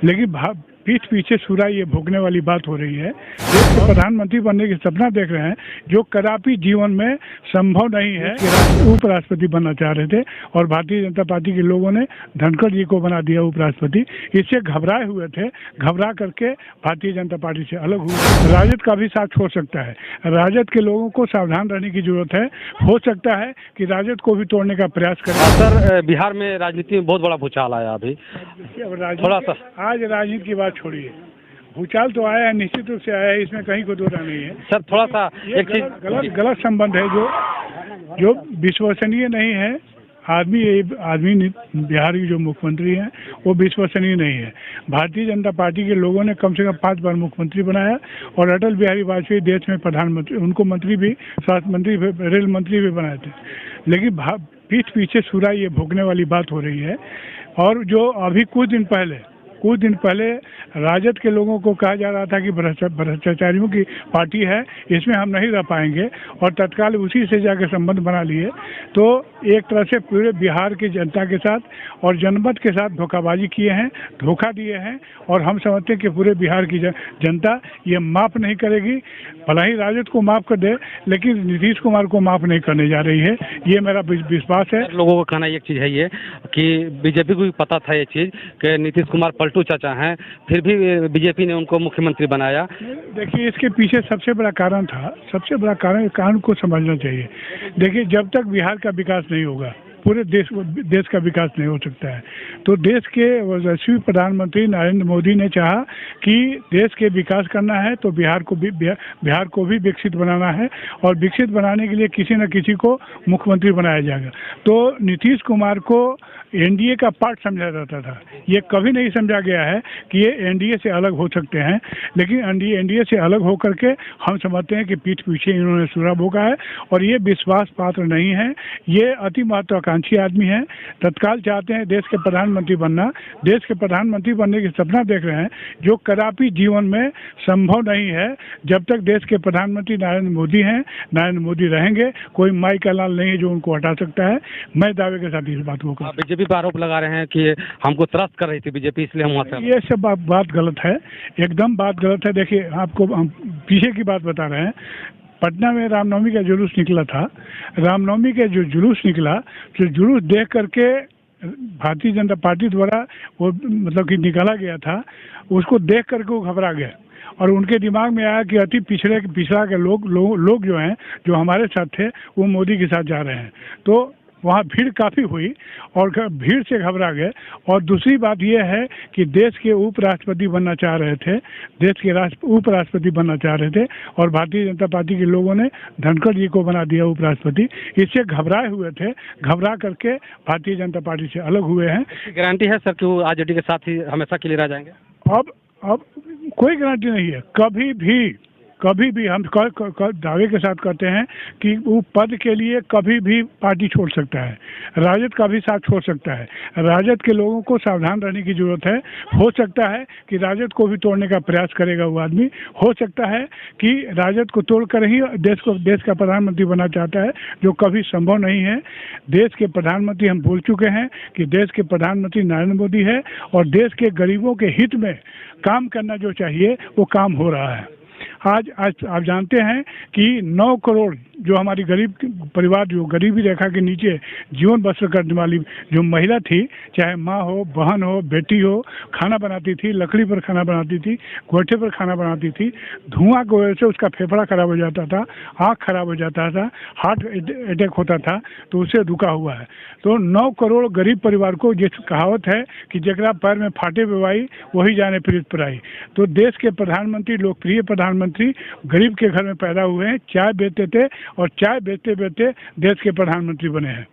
लेकिन पीठ पीछे छुरा ये भोगने वाली बात हो रही है। देश के प्रधानमंत्री बनने की सपना देख रहे हैं, जो कदापि जीवन में संभव नहीं है। उपराष्ट्रपति बनना चाह रहे थे और भारतीय जनता पार्टी के लोगों ने धनखड़ जी को बना दिया उपराष्ट्रपति। इससे घबराए हुए थे, घबरा करके भारतीय जनता पार्टी से अलग हुए। राजद का भी साथ छोड़ सकता है। राजद के लोगों को सावधान रहने की जरूरत है। हो सकता है कि राजद को भी तोड़ने का प्रयास करें। सर, बिहार में राजनीति में बहुत बड़ा भूचाल आया अभी, थोड़ा सा आज राजनीति की बात छोड़िए, भूचाल तो आया है, निश्चित रूप से आया है, इसमें कहीं कोई दो राय नहीं है। सर थोड़ा सा एक चीज गलत संबंध है जो विश्वसनीय नहीं है। आदमी बिहार की जो मुख्यमंत्री हैं वो विश्वसनीय नहीं है। भारतीय जनता पार्टी के लोगों ने कम से कम 5 बार मुख्यमंत्री बनाया और अटल बिहारी वाजपेयी देश में प्रधानमंत्री, उनको मंत्री भी, स्वास्थ्य मंत्री, रेल मंत्री भी बनाए थे। लेकिन पीठ पीछे छुरा ये भोगने वाली बात हो रही है। और जो अभी कुछ दिन पहले राजद के लोगों को कहा जा रहा था कि भ्रष्टाचारियों की पार्टी है, इसमें हम नहीं रह पाएंगे, और तत्काल उसी से जाकर संबंध बना लिए, तो एक तरह से पूरे बिहार की जनता के साथ और जनमत के साथ धोखाबाजी किए हैं, धोखा दिए हैं। और हम समझते हैं कि पूरे बिहार की जनता ये माफ़ नहीं करेगी। भला ही राजद को माफ़ कर दे, लेकिन नीतीश कुमार को माफ़ नहीं करने जा रही है, ये मेरा विश्वास है। लोगों का कहना एक चीज़ है ये कि बीजेपी को भी पता था ये चीज़ कि नीतीश कुमार पलटू चाचा हैं, फिर भी बीजेपी ने उनको मुख्यमंत्री बनाया। देखिए, इसके पीछे सबसे बड़ा कारण कानून को समझना चाहिए। देखिए, जब तक बिहार का विकास नहीं होगा, पूरे देश का विकास नहीं हो सकता है। तो देश के यशस्वी प्रधानमंत्री नरेंद्र मोदी ने चाहा कि देश के विकास करना है तो बिहार को भी विकसित बनाना है, और विकसित बनाने के लिए किसी न किसी को मुख्यमंत्री बनाया जाएगा। तो नीतीश कुमार को एनडीए का पार्ट समझा जाता था। ये कभी नहीं समझा गया है कि ये एनडीए से अलग हो सकते हैं। लेकिन एनडीए से अलग होकर के हम समझते हैं कि पीठ पीछे इन्होंने छुरा भोगा है, और ये विश्वास पात्र नहीं है। ये अति महत्वाकांक्षी आदमी है, तत्काल चाहते हैं देश के प्रधानमंत्री बनना। देश के प्रधानमंत्री बनने की सपना देख रहे हैं, जो कदापि जीवन में संभव नहीं है। जब तक देश के प्रधानमंत्री नरेंद्र मोदी हैं, नरेंद्र मोदी रहेंगे, कोई माई का लाल नहीं है जो उनको हटा सकता है। मैं दावे के साथ इस बात को कहूँ। बीजेपी पर आरोप लगा रहे हैं कि हमको त्रस्त कर रही थी बीजेपी, इसलिए हम वहाँ से। ये सब बात गलत है, एकदम बात गलत है। देखिए, आपको हम पीछे की बात बता रहे हैं। पटना में रामनवमी का जुलूस निकला था। रामनवमी के जो जुलूस निकला, जो जुलूस देख करके भारतीय जनता पार्टी द्वारा वो मतलब कि निकाला गया था, उसको देख करके वो घबरा गए, और उनके दिमाग में आया कि अति पिछड़ा के लोग जो हैं, जो हमारे साथ थे, वो मोदी के साथ जा रहे हैं। तो वहाँ भीड़ काफ़ी हुई और भीड़ से घबरा गए। और दूसरी बात यह है कि देश के उपराष्ट्रपति बनना चाह रहे थे, उपराष्ट्रपति बनना चाह रहे थे, और भारतीय जनता पार्टी के लोगों ने धनखड़ जी को बना दिया उपराष्ट्रपति। इससे घबराए हुए थे, घबरा करके भारतीय जनता पार्टी से अलग हुए हैं। गारंटी है सर कि वो आरजेडी के साथ ही हमेशा के लिए रह जाएंगे? अब कोई गारंटी नहीं है। कभी भी हम दावे के साथ कहते हैं कि वो पद के लिए कभी भी पार्टी छोड़ सकता है, राजद का भी साथ छोड़ सकता है। राजद के लोगों को सावधान रहने की जरूरत है। हो सकता है कि राजद को भी तोड़ने का प्रयास करेगा वो आदमी। हो सकता है कि राजद को तोड़कर ही देश का प्रधानमंत्री बनना चाहता है, जो कभी संभव नहीं है। देश के प्रधानमंत्री हम बोल चुके हैं कि देश के प्रधानमंत्री नरेंद्र मोदी है, और देश के गरीबों के हित में काम करना जो चाहिए वो काम हो रहा है। आज आप जानते हैं कि 9 करोड़ जो हमारी गरीब परिवार, जो गरीबी रेखा के नीचे जीवन बसर करने वाली जो महिला थी, चाहे माँ हो, बहन हो, बेटी हो, खाना बनाती थी, लकड़ी पर खाना बनाती थी, गोइठे पर खाना बनाती थी। धुआं की वजह से उसका फेफड़ा खराब हो जाता था, आँख खराब हो जाता था, हार्ट अटैक होता था, तो उससे रुका हुआ है। तो 9 करोड़ गरीब परिवार को, जिस कहावत है कि जकरा पैर में फाटे बेवाई वही जाने प्रीत पराई। तो देश के प्रधानमंत्री, लोकप्रिय प्रधानमंत्री, गरीब के घर में पैदा हुए हैं, चाय बेचते थे, और चाय बेचते बेचते देश के प्रधानमंत्री बने हैं।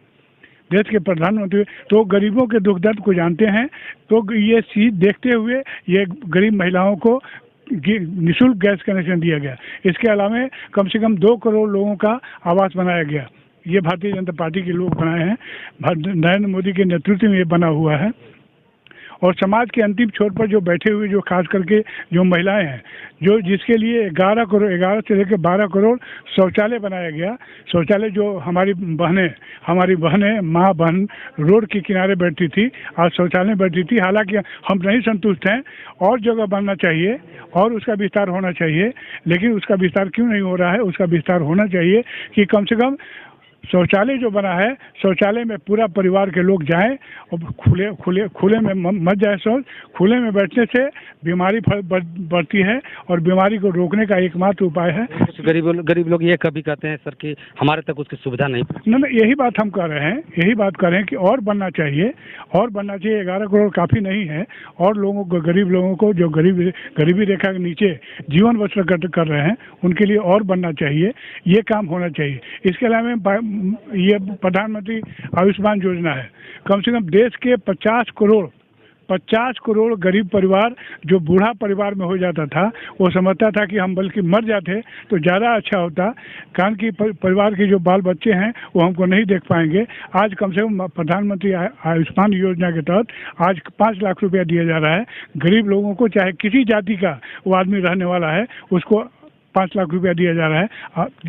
देश के प्रधानमंत्री तो गरीबों के दुख दर्द को जानते हैं। तो ये चीज देखते हुए ये गरीब महिलाओं को निःशुल्क गैस कनेक्शन दिया गया। इसके अलावा कम से कम 2 करोड़ लोगों का आवास बनाया गया। ये भारतीय जनता पार्टी के लोग बनाए हैं, नरेंद्र मोदी के नेतृत्व में ये बना हुआ है। और समाज के अंतिम छोर पर जो बैठे हुए, जो खास करके जो महिलाएं हैं, जो जिसके लिए 11 से लेकर 12 करोड़ शौचालय बनाया गया। शौचालय जो हमारी बहनें माँ बहन रोड के किनारे बैठती थी, आज शौचालय में बैठती थी। हालांकि हम नहीं संतुष्ट हैं, और जगह बनना चाहिए और उसका विस्तार होना चाहिए, लेकिन उसका विस्तार क्यों नहीं हो रहा है? उसका विस्तार होना चाहिए कि कम से कम शौचालय जो बना है, शौचालय में पूरा परिवार के लोग जाएं और खुले में मत जाए। शौच खुले में बैठने से बीमारी बढ़ती है, और बीमारी को रोकने का एकमात्र उपाय है। कुछ गरीब लोग ये कभी कहते हैं सर कि हमारे तक उसकी सुविधा नहीं। नहीं, यही बात हम कर रहे हैं कि और बनना चाहिए, 11 करोड़ काफ़ी नहीं है। और लोगों को, गरीब लोगों को जो गरीबी रेखा के नीचे जीवन बसर कर रहे हैं, उनके लिए और बनना चाहिए। ये काम होना चाहिए। इसके अलावा ये प्रधानमंत्री आयुष्मान योजना है। कम से कम देश के 50 करोड़ गरीब परिवार, जो बूढ़ा परिवार में हो जाता था, वो समझता था कि हम बल्कि मर जाते तो ज़्यादा अच्छा होता, कारण कि परिवार के जो बाल बच्चे हैं वो हमको नहीं देख पाएंगे। आज कम से कम प्रधानमंत्री आयुष्मान योजना के तहत आज 5 लाख रुपया दिया जा रहा है। गरीब लोगों को, चाहे किसी जाति का वो आदमी रहने वाला है, उसको 5 लाख रुपया दिया जा रहा है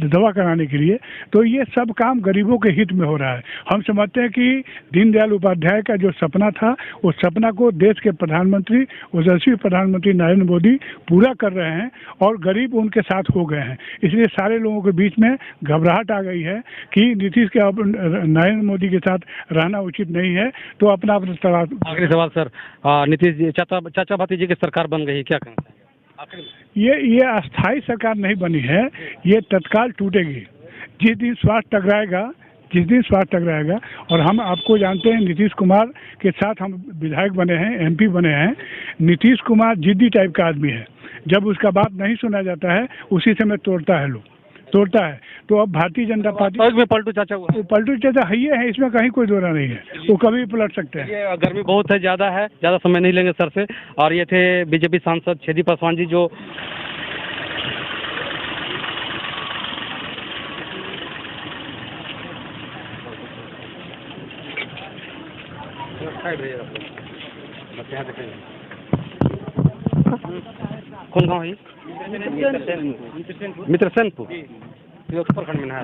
दवा कराने के लिए। तो ये सब काम गरीबों के हित में हो रहा है। हम समझते हैं कि दीनदयाल उपाध्याय का जो सपना था, उस सपना को देश के प्रधानमंत्री, यशस्वी प्रधानमंत्री नरेंद्र मोदी पूरा कर रहे हैं, और गरीब उनके साथ हो गए हैं। इसलिए सारे लोगों के बीच में घबराहट आ गई है कि नीतीश के नरेंद्र मोदी के साथ रहना उचित नहीं है। तो अपना आखिरी सवाल सर, नीतीश जी चाचा भतीजे की सरकार बन गई, क्या कहना है? ये अस्थाई सरकार नहीं बनी है, ये तत्काल टूटेगी जिस दिन स्वास्थ्य टकराएगा। और हम आपको जानते हैं, नीतीश कुमार के साथ हम विधायक बने हैं, MP बने हैं। नीतीश कुमार जिद्दी टाइप का आदमी है। जब उसका बात नहीं सुना जाता है, उसी समय तोड़ता है। तो अब भारतीय जनता पार्टी में पलटू चाचा है ही है, इसमें कहीं कोई दोरा नहीं है। वो कभी भी पलट सकते हैं। ये गर्मी बहुत है, ज़्यादा समय नहीं लेंगे सर से। और ये थे बीजेपी सांसद छेदी पासवान जी, जो कौन गाँव है? मित्रसेनपुर तिलौथू प्रखंड में है।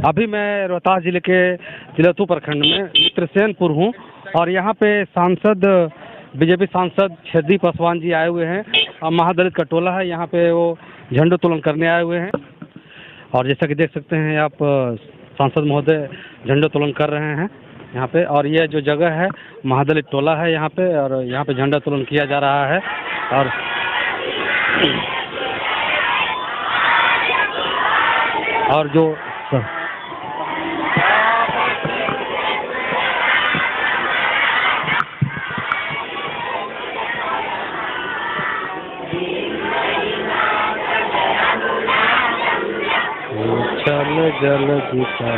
अभी मैं रोहतास जिले के तिलौथू प्रखंड में मित्रसेनपुर हूँ, और यहाँ पे बीजेपी सांसद छेदी पासवान जी आए हुए हैं। महादलित का टोला है, यहाँ पे वो झंडोत्तोलन करने आए हुए हैं। और जैसा कि देख सकते हैं आप, सांसद महोदय झंडोत्तोलन कर रहे हैं यहाँ पे। और ये जो जगह है, महादलित टोला है यहाँ पे, और यहाँ पे झंडोत्तोलन किया जा रहा है। और जो चल जल गीता